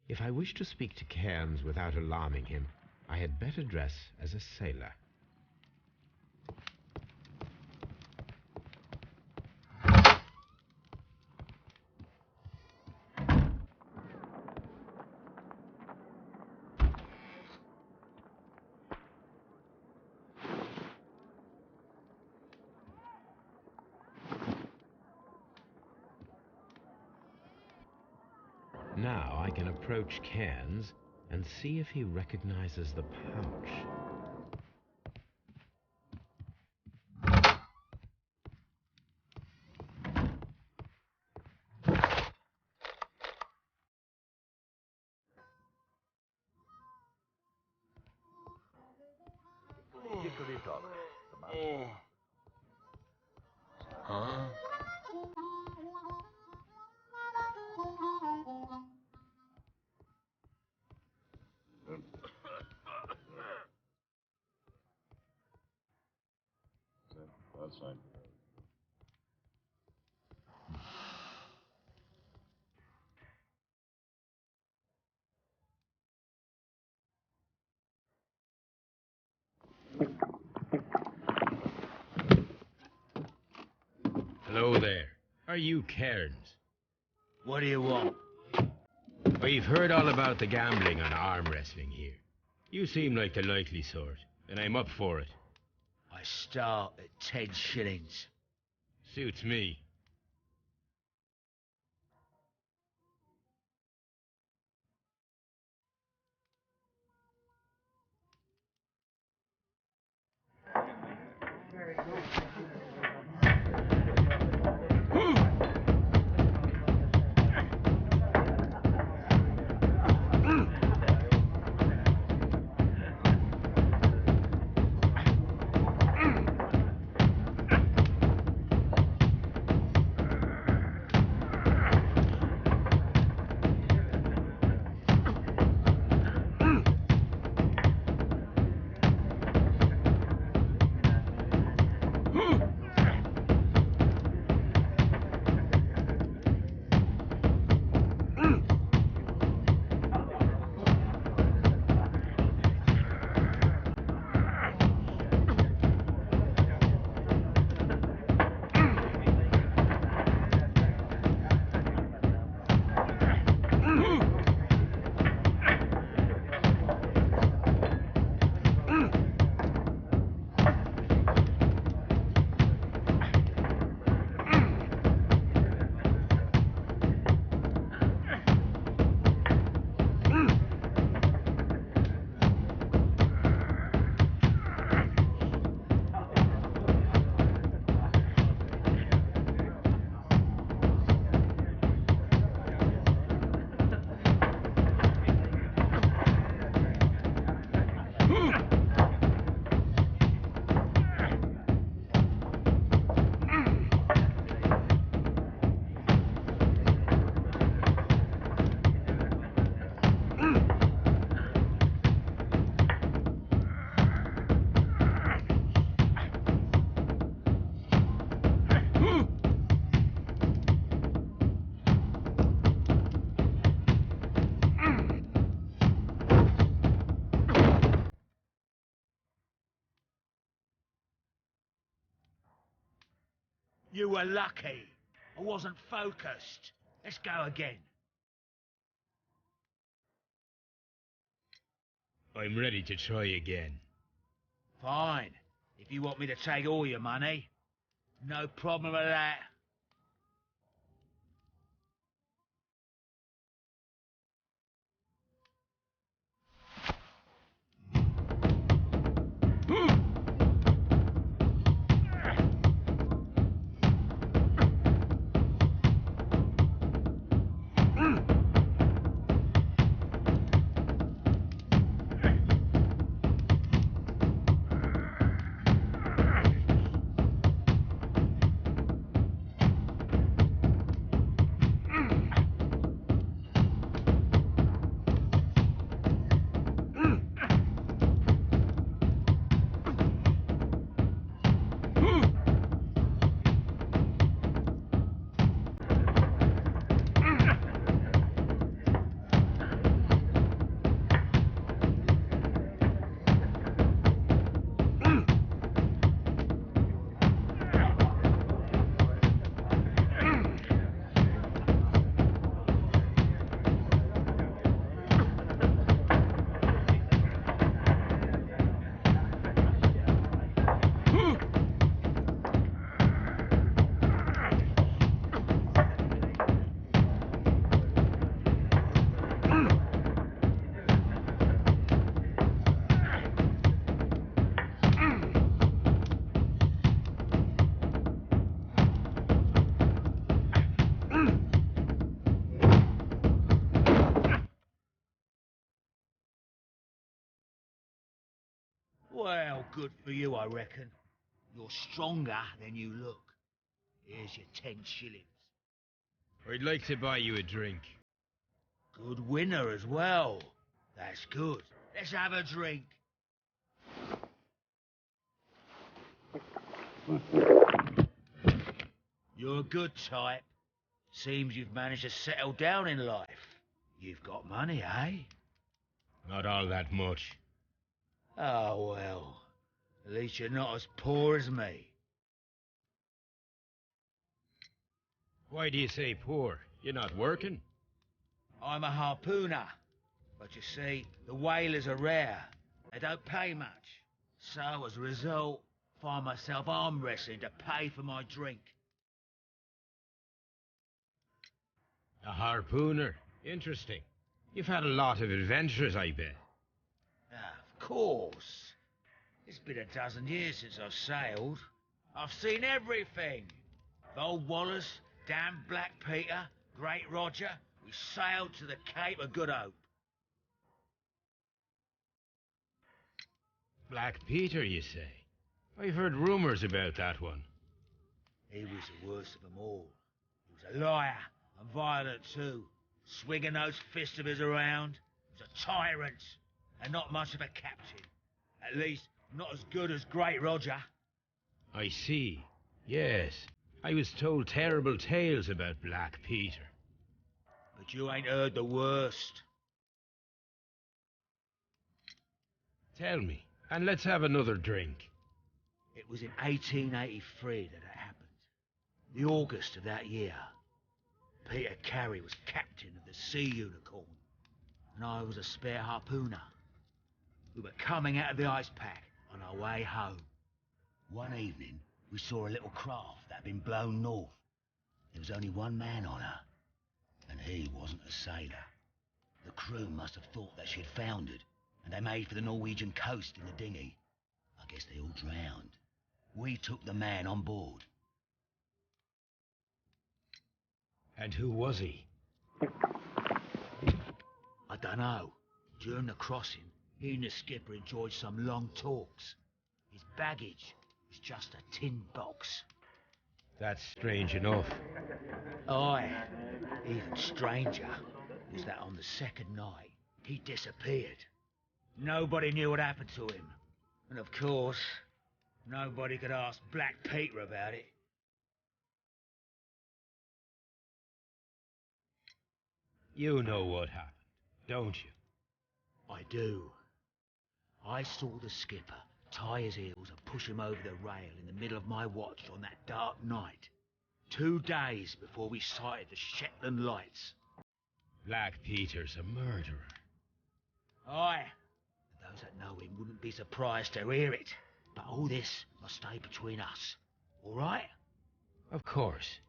If I wish to speak to Cairns without alarming him, I had better dress as a sailor. Now I can approach Cairns and see if he recognizes the pouch. Huh? That's fine. Hello there. Are you Cairns? What do you want? We've heard all about the gambling on arm wrestling here. You seem like the likely sort, and I'm up for it. I start at 10 shillings. Suits me. You were lucky. I wasn't focused. Let's go again. I'm ready to try again. Fine. If you want me to take all your money, no problem with that. good for you, I reckon. You're stronger than you look. Here's your 10 shillings. I'd like to buy you a drink. Good winner as well. That's good. Let's have a drink. You're a good type. Seems you've managed to settle down in life. You've got money, eh? Not all that much. Oh, well. At least you're not as poor as me. Why do you say poor? You're not working? I'm a harpooner. But you see, the whalers are rare. They don't pay much. So, as a result, find myself arm wrestling to pay for my drink. A harpooner? Interesting. You've had a lot of adventures, I bet. Of course. It's been a dozen years since I've sailed. I've seen everything. Old Wallace, damn Black Peter, Great Roger. We sailed to the Cape of Good Hope. Black Peter, you say? I've heard rumours about that one. He was the worst of them all. He was a liar and violent too, swinging those fists of his around. He was a tyrant and not much of a captain. At least, not as good as Great Roger. I see. Yes. I was told terrible tales about Black Peter. But you ain't heard the worst. Tell me, and let's have another drink. It was in 1883 that it happened. The August of that year. Peter Carey was captain of the Sea Unicorn, and I was a spare harpooner. We were coming out of the ice pack on our way home. One evening, we saw a little craft that had been blown north. There was only one man on her, and he wasn't a sailor. The crew must have thought that she had foundered, and they made for the Norwegian coast in the dinghy. I guess they all drowned. We took the man on board. And who was he? I dunno. During the crossing, he and the skipper enjoyed some long talks. His baggage was just a tin box. That's strange enough. Aye, even stranger was that on the second night, he disappeared. Nobody knew what happened to him. And of course, nobody could ask Black Peter about it. You know what happened, don't you? I do. I saw the skipper tie his heels and push him over the rail in the middle of my watch on that dark night. 2 days before we sighted the Shetland lights. Black Peter's a murderer. Aye. Those that know him wouldn't be surprised to hear it. But all this must stay between us. All right? Of course.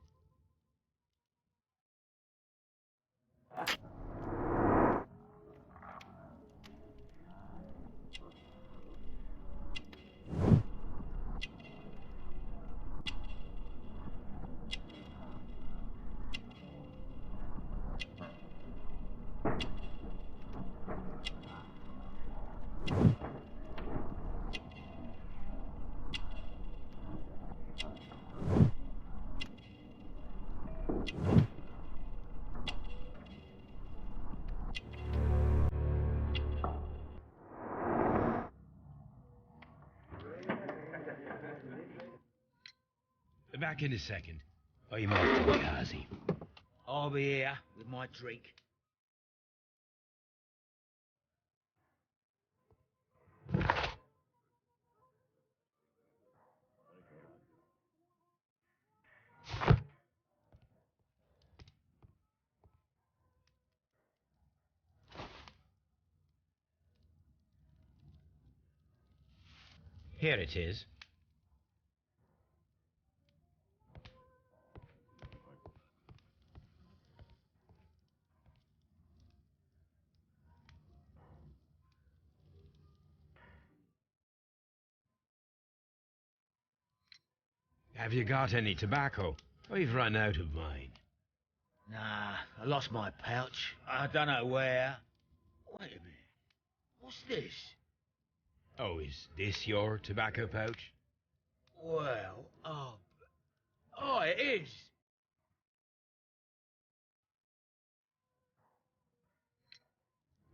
Back in a second. I'm off to Ghazi. I'll be here with my drink. Here it is. Have you got any tobacco? I've run out of mine. Nah, I lost my pouch. I don't know where. Wait a minute. What's this? Oh, is this your tobacco pouch? Well, oh, it is.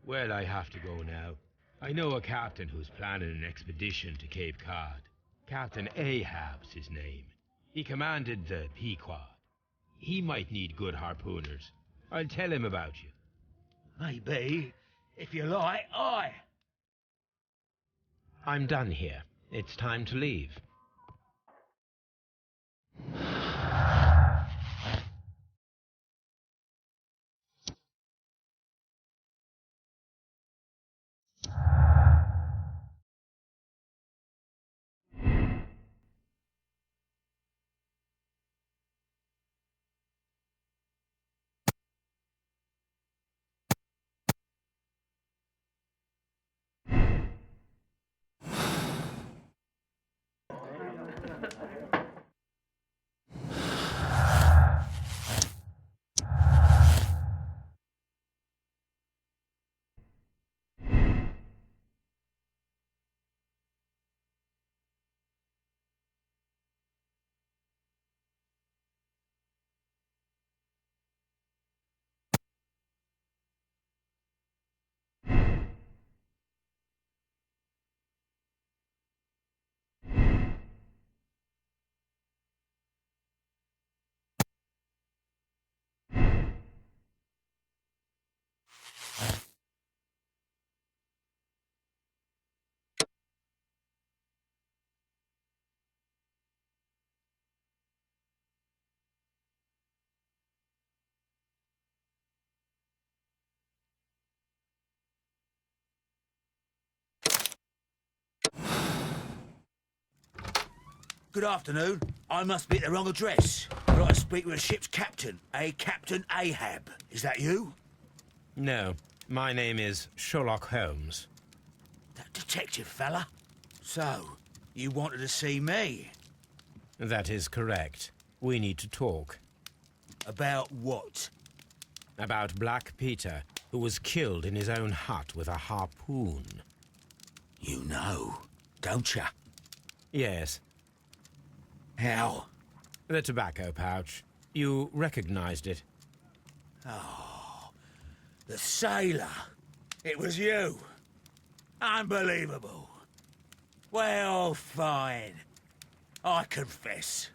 Well, I have to go now. I know a captain who's planning an expedition to Cape Cod. Captain Ahab's his name. He commanded the Pequod. He might need good harpooners. I'll tell him about you. Maybe, if you like, aye. I'm done here. It's time to leave. Good afternoon. I must be at the wrong address. I'd like to speak with a ship's captain, a Captain Ahab. Is that you? No, my name is Sherlock Holmes. That detective fella? So, you wanted to see me? That is correct. We need to talk. About what? About Black Peter, who was killed in his own hut with a harpoon. You know, don't you? Yes, How? the tobacco pouch. You recognized it. The sailor. It was you. Unbelievable. Well, fine. I confess.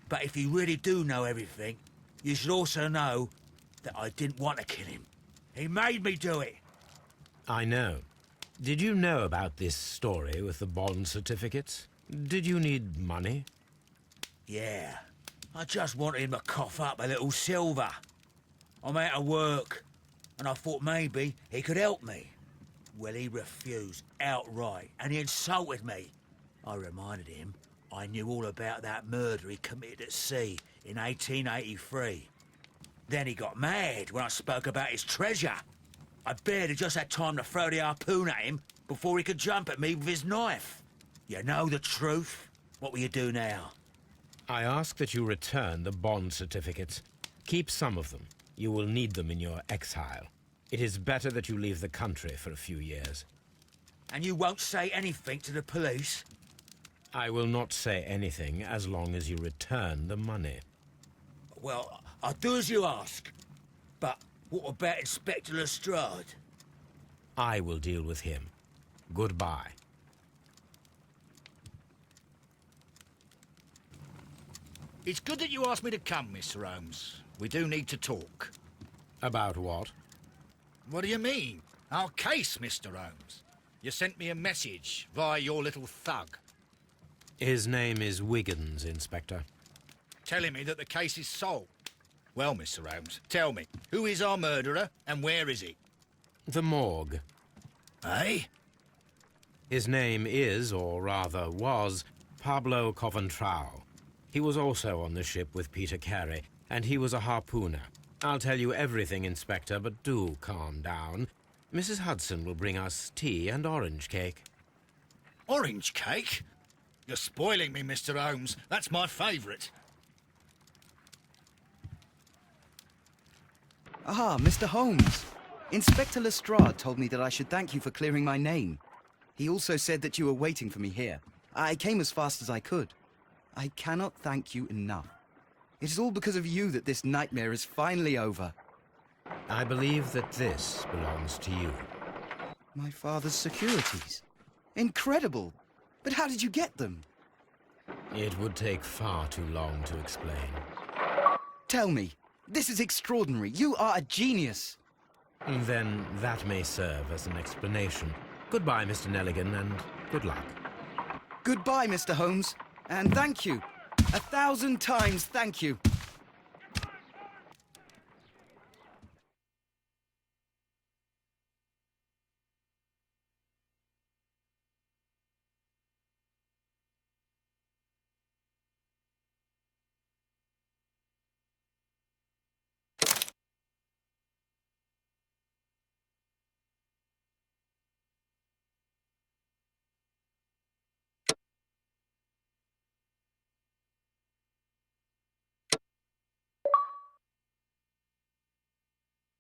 But if you really do know everything, you should also know that I didn't want to kill him. He made me do it. I know. Did you know about this story with the bond certificates? Did you need money? Yeah. I just wanted him to cough up a little silver. I'm out of work, and I thought maybe he could help me. Well, he refused outright, and he insulted me. I reminded him I knew all about that murder he committed at sea in 1883. Then he got mad when I spoke about his treasure. I barely just had time to throw the harpoon at him before he could jump at me with his knife. You know the truth. What will you do now? I ask that you return the bond certificates. Keep some of them. You will need them in your exile. It is better that you leave the country for a few years. And you won't say anything to the police? I will not say anything as long as you return the money. Well, I'll do as you ask. But what about Inspector Lestrade? I will deal with him. Goodbye. It's good that you asked me to come, Mr. Holmes. We do need to talk. About what? What do you mean? Our case, Mr. Holmes. You sent me a message via your little thug, His name is Wiggins, Inspector. telling me that the case is solved. Well, Mr. Holmes, tell me, who is our murderer and where is he? The morgue. Eh? His name is, or rather was, Pablo Coventrao. He was also on the ship with Peter Carey, and he was a harpooner. I'll tell you everything, Inspector, but do calm down. Mrs. Hudson will bring us tea and orange cake. Orange cake? You're spoiling me, Mr. Holmes. That's my favourite. Ah, Mr. Holmes. Inspector Lestrade told me that I should thank you for clearing my name. He also said that you were waiting for me here. I came as fast as I could. I cannot thank you enough. It is all because of you that this nightmare is finally over. I believe that this belongs to you. My father's securities. Incredible! But how did you get them? It would take far too long to explain. Tell me. This is extraordinary. You are a genius. Then that may serve as an explanation. Goodbye, Mr. Nelligan, and good luck. Goodbye, Mr. Holmes. And thank you. 1,000 times thank you.